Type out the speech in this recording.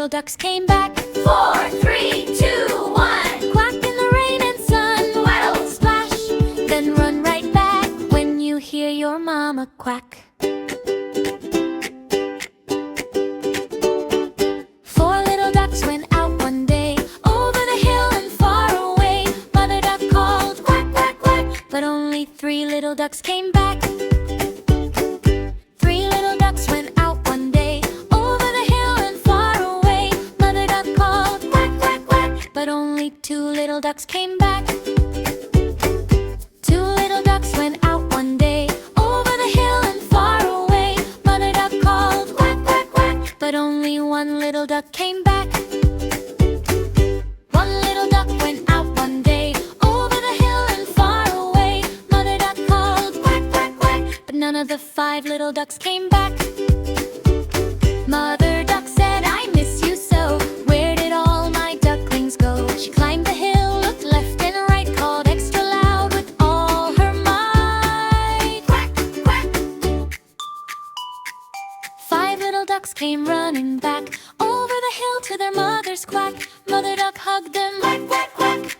little ducks came back. 4, 3, 2, 1. Quack in the rain and sun, Waddle, splash, then run right back when you hear your mama quack. 4 little ducks went out one day, over the hill and far away. Mother duck called quack, quack, quack, but only 3 little ducks came back. 3 little ducks went out one day, over the hill and far away. Mother duck called quack, quack, quack, but only 2 little ducks came back. 2 little ducks went out one day, over the hill and far away. Mother duck called quack, quack, quack, but only 1 little duck came back. 1 little duck went out one day, over the hill and far away. Mother duck called quack, quack, quack, but none of the 5 little ducks came back. Mother duck said, "I miss you so. Where did all my ducklings go?" She climbed the hill, looked left and right, called extra loud with all her might. quack, quack. 5 little ducks came running back, over the hill to their mother's quack. Mother duck hugged them, Quack, quack, quack.